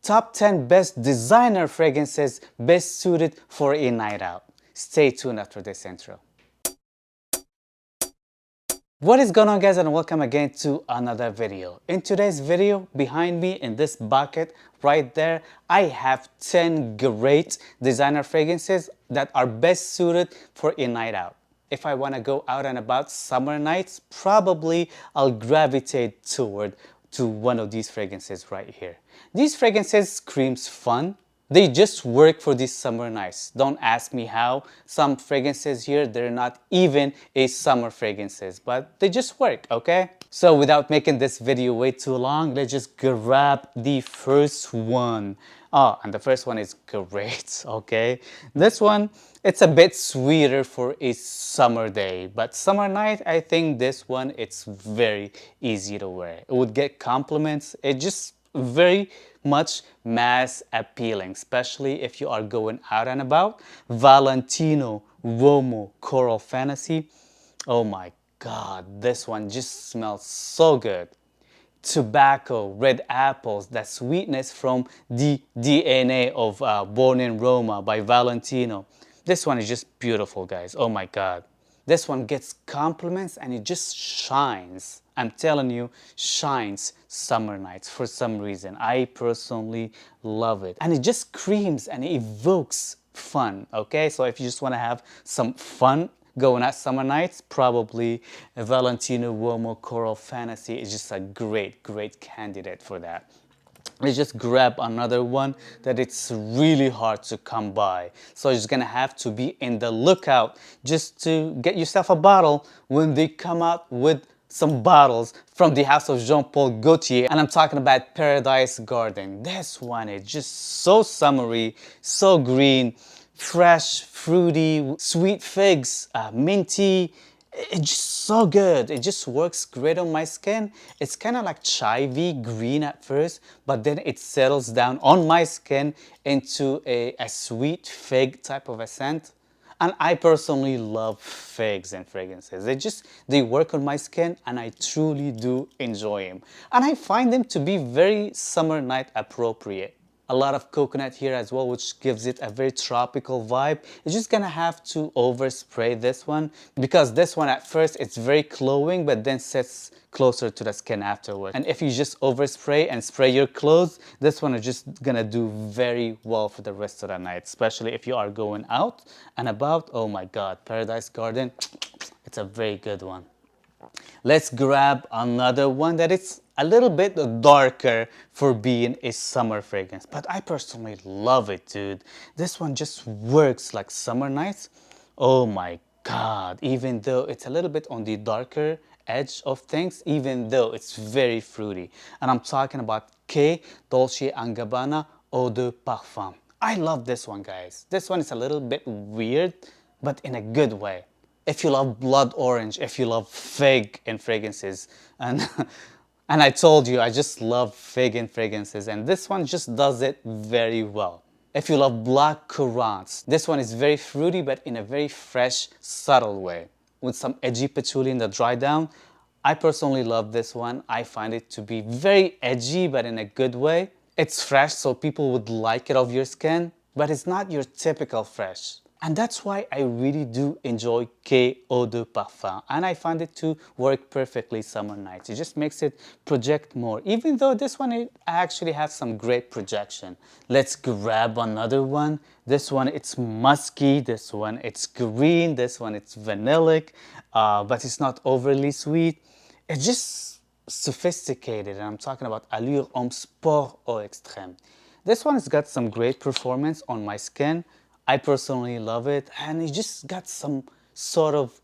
top 10 best designer fragrances best suited for a night out. Stay tuned after this intro. What is going on, guys, and welcome again to another video. In today's video, behind me in this bucket right there, I have 10 great designer fragrances that are best suited for a night out. If I want to go out and about summer nights, probably I'll gravitate toward one of these fragrances right here. These fragrances screams fun. They just work for these summer nights. Don't ask me how. Some fragrances here, they're not even a summer fragrances, but they just work, okay? So without making this video way too long, let's just grab the first one. Oh, and the first one is great, okay? This one, it's a bit sweeter for a summer day, but summer night, I think this one, it's very easy to wear. It would get compliments. It just very much mass appealing, especially if you are going out and about. Valentino Uomo Coral Fantasy. Oh my god, this one just smells so good. Tobacco, red apples, that sweetness from the DNA of Born in Roma by Valentino. This one is just beautiful, guys. Oh my god. This one gets compliments and it just shines. I'm telling you, shines summer nights for some reason. I personally love it. And it just screams and it evokes fun, okay? So if you just want to have some fun going out summer nights, probably Valentino Uomo Coral Fantasy is just a great candidate for that. Let's just grab another one that it's really hard to come by. So you're just gonna have to be in the lookout just to get yourself a bottle when they come out with some bottles from the house of Jean-Paul Gaultier, and I'm talking about Paradise Garden. This one is just so summery, so green, fresh, fruity, sweet figs, minty. It's just so good. It just works great on my skin. It's kind of like chivy green at first, but then it settles down on my skin into a sweet fig type of a scent. And I personally love figs and fragrances. They work on my skin and I truly do enjoy them. And I find them to be very summer night appropriate. A lot of coconut here as well, which gives it a very tropical vibe. You're just gonna have to overspray this one because this one at first it's very glowing, but then sets closer to the skin afterwards. And if you just overspray and spray your clothes, this one is just gonna do very well for the rest of the night, especially if you are going out and about. Oh my god, Paradise Garden, it's a very good one. Let's grab another one that is a little bit darker for being a summer fragrance, but I personally love it, dude. This one just works like summer nights. Oh my god, even though it's a little bit on the darker edge of things, even though it's very fruity. And I'm talking about Dolce Gabbana Eau de Parfum. I love this one, guys. This one is a little bit weird, but in a good way. If you love blood orange, if you love fig in fragrances, and and I told you I just love fig in fragrances, and this one just does it very well. If you love black currants, this one is very fruity but in a very fresh, subtle way with some edgy patchouli in the dry down. I personally love this one. I find it to be very edgy but in a good way. It's fresh, so people would like it off your skin, but it's not your typical fresh. And that's why I really do enjoy Qaed Eau de Parfum, and I find it to work perfectly summer nights. It just makes it project more, even though this one it actually has some great projection. Let's grab another one. This one it's musky, this one it's green, this one it's vanillic, but it's not overly sweet. It's just sophisticated, and I'm talking about Allure Homme Sport au Extrême. This one has got some great performance on my skin. I personally love it, and it just got some sort of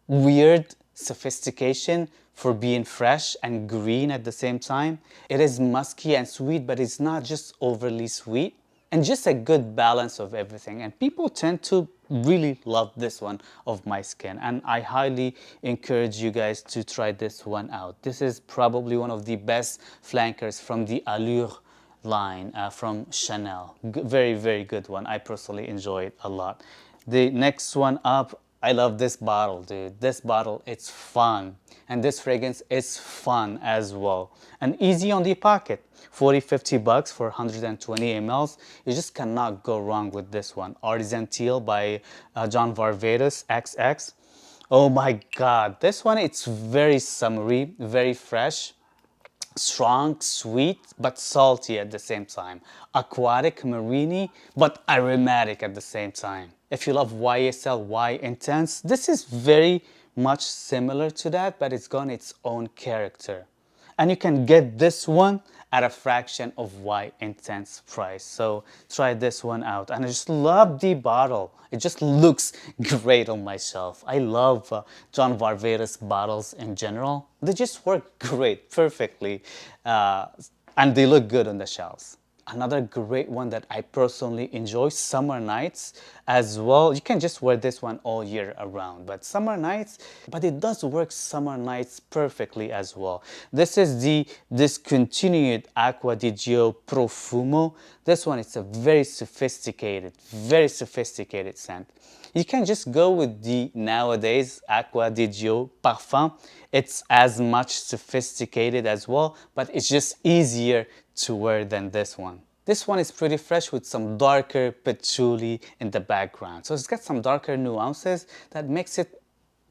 weird sophistication for being fresh and green at the same time. It is musky and sweet, but it's not just overly sweet, and just a good balance of everything. And people tend to really love this one of my skin, and I highly encourage you guys to try this one out. This is probably one of the best flankers from the Allure line from Chanel. Very good one. I personally enjoy it a lot. The next one up, I love this bottle, dude. This bottle, it's fun. And this fragrance is fun as well. And easy on the pocket. 40, 50 bucks for 120 mls. You just cannot go wrong with this one. Artisan Teal by John Varvatos XX. Oh my God. This one, it's very summery, very fresh. Strong, sweet, but salty at the same time. Aquatic, marine, but aromatic at the same time. If you love YSL, Y Intense, this is very much similar to that, but it's got its own character. And you can get this one at a fraction of Y Intense price. So try this one out. And I just love the bottle. It just looks great on my shelf. I love John Varvatos bottles in general. They just work great, perfectly. And they look good on the shelves. Another great one that I personally enjoy, summer nights as well. You can just wear this one all year around, but summer nights, but it does work summer nights perfectly as well. This is the discontinued Acqua di Gio Profumo. This one is a very sophisticated scent. You can just go with the nowadays Acqua di Gio Parfum. It's as much sophisticated as well, but it's just easier to wear than this one. This one is pretty fresh with some darker patchouli in the background. So it's got some darker nuances that makes it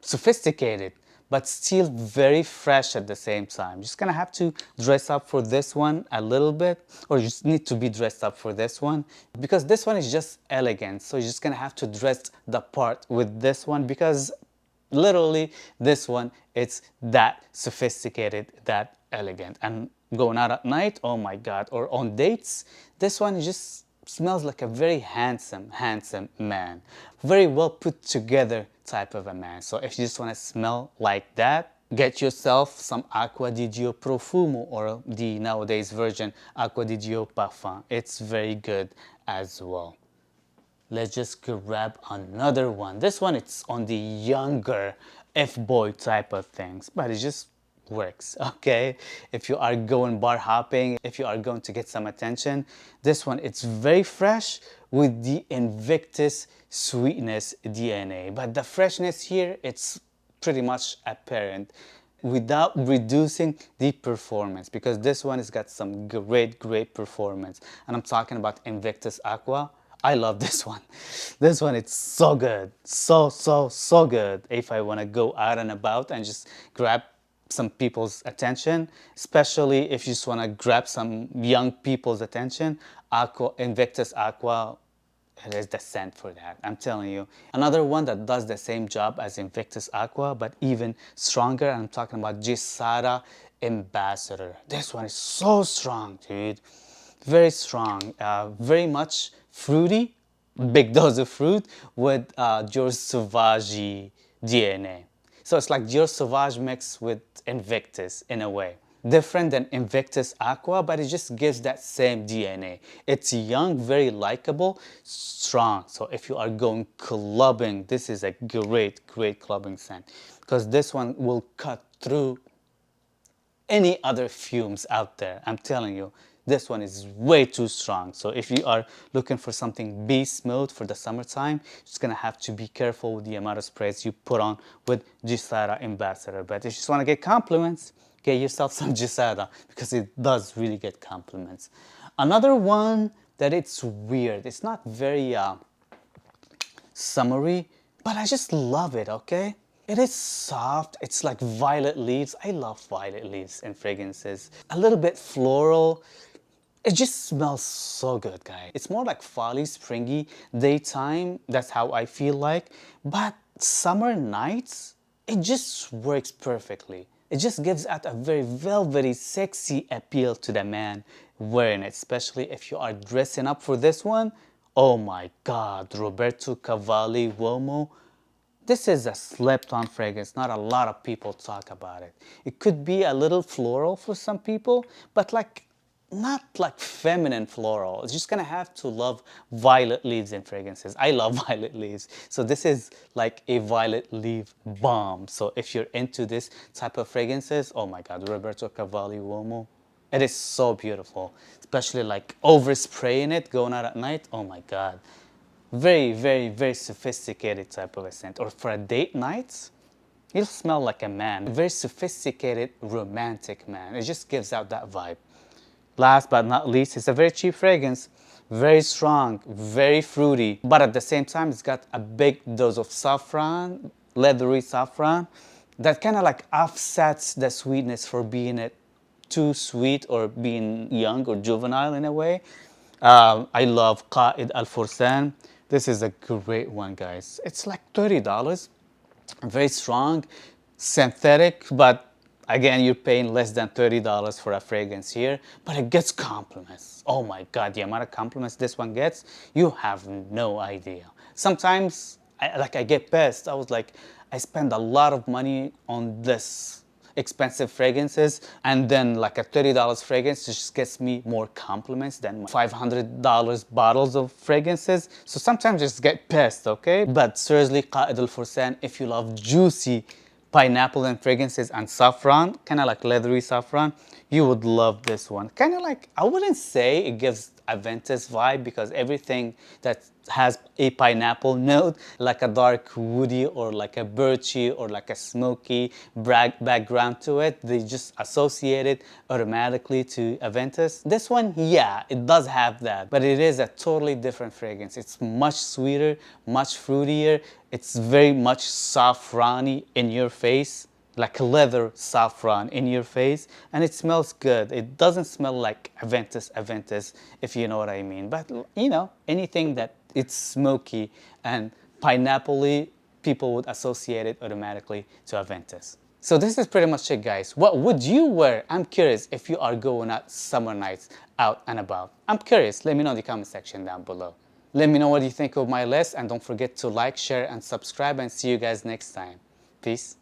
sophisticated, but still very fresh at the same time. You're just gonna have to dress up for this one a little bit, or you just need to be dressed up for this one, because this one is just elegant. So you're just gonna have to dress the part with this one, because literally this one, it's that sophisticated, that elegant. And going out at night, oh my God, or on dates, this one just smells like a very handsome man. Very well put together type of a man. So if you just want to smell like that, get yourself some Acqua di Gio Profumo, or the nowadays version Acqua di Gio Parfum. It's very good as well. Let's just grab another one. This one, it's on the younger F-boy type of things, but it just works, okay? If you are going bar hopping, if you are going to get some attention, this one, it's very fresh with the Invictus sweetness DNA. But the freshness here, it's pretty much apparent without reducing the performance, because this one has got some great performance. And I'm talking about Invictus Aqua. I love this one. This one, it's so good. So good. If I want to go out and about and just grab some people's attention, especially if you just want to grab some young people's attention, Invictus Aqua, it is the scent for that, I'm telling you. Another one that does the same job as Invictus Aqua, but even stronger, I'm talking about Gisada Ambassador. This one is so strong, dude. Very strong, very much fruity, big dose of fruit with Dior Sauvage DNA. So it's like Dior Sauvage mixed with Invictus in a way. Different than Invictus Aqua, but it just gives that same DNA. It's young, very likable, strong. So if you are going clubbing, this is a great clubbing scent, because this one will cut through any other fumes out there. I'm telling you, this one is way too strong. So if you are looking for something beast mode for the summertime, you're just gonna have to be careful with the amount of sprays you put on with Gisada Ambassador. But if you just wanna get compliments, get yourself some Gisada, because it does really get compliments. Another one that it's weird, it's not very summery, but I just love it, okay? It is soft, it's like violet leaves. I love violet leaves in fragrances. A little bit floral. It just smells so good, guys. It's more like folly, springy, daytime. That's how I feel like. But summer nights, it just works perfectly. It just gives out a very velvety, sexy appeal to the man wearing it, especially if you are dressing up for this one. Oh my God, Roberto Cavalli Uomo. This is a slept-on fragrance. Not a lot of people talk about it. It could be a little floral for some people, but not like feminine floral. It's just gonna have to love violet leaves in fragrances. I love violet leaves. So this is like a violet leaf bomb. So if you're into this type of fragrances, oh my God, Roberto Cavalli Uomo. It is so beautiful, especially like overspraying it, going out at night. Oh my God. Very, very, very sophisticated type of a scent. Or for a date night, you'll smell like a man. A very sophisticated, romantic man. It just gives out that vibe. Last but not least, it's a very cheap fragrance. Very strong, very fruity. But at the same time, it's got a big dose of saffron, leathery saffron, that kind of like offsets the sweetness for being it too sweet or being young or juvenile in a way. I love Qaed Al Fursan. This is a great one, guys. It's like $30. Very strong, synthetic, but again, you're paying less than $30 for a fragrance here, but it gets compliments. Oh my God, the amount of compliments this one gets, you have no idea. Sometimes, I get pissed. I was like, I spend a lot of money on this expensive fragrances, and then like a $30 fragrance just gets me more compliments than $500 bottles of fragrances. So sometimes just get pissed, okay? But seriously, Qaed Al Fursan, if you love juicy pineapple and fragrances and saffron, kind of like leathery saffron, you would love this one. Kind of like, I wouldn't say it gives a Ventus vibe, because everything that has a pineapple note, like a dark woody or like a birchy or like a smoky background to it, they just associate it automatically to Aventus. This one, yeah, it does have that, but it is a totally different fragrance. It's much sweeter, much fruitier. It's very much saffrony in your face, like a leather saffron in your face, and it smells good. It doesn't smell like Aventus, if you know what I mean. But you know, anything that it's smoky and pineapple-y, people would associate it automatically to Aventus. So this is pretty much it, guys. What would you wear? I'm curious if you are going out summer nights out and about. I'm curious. Let me know in the comment section down below. Let me know what you think of my list, and don't forget to like, share, and subscribe, and see you guys next time. Peace.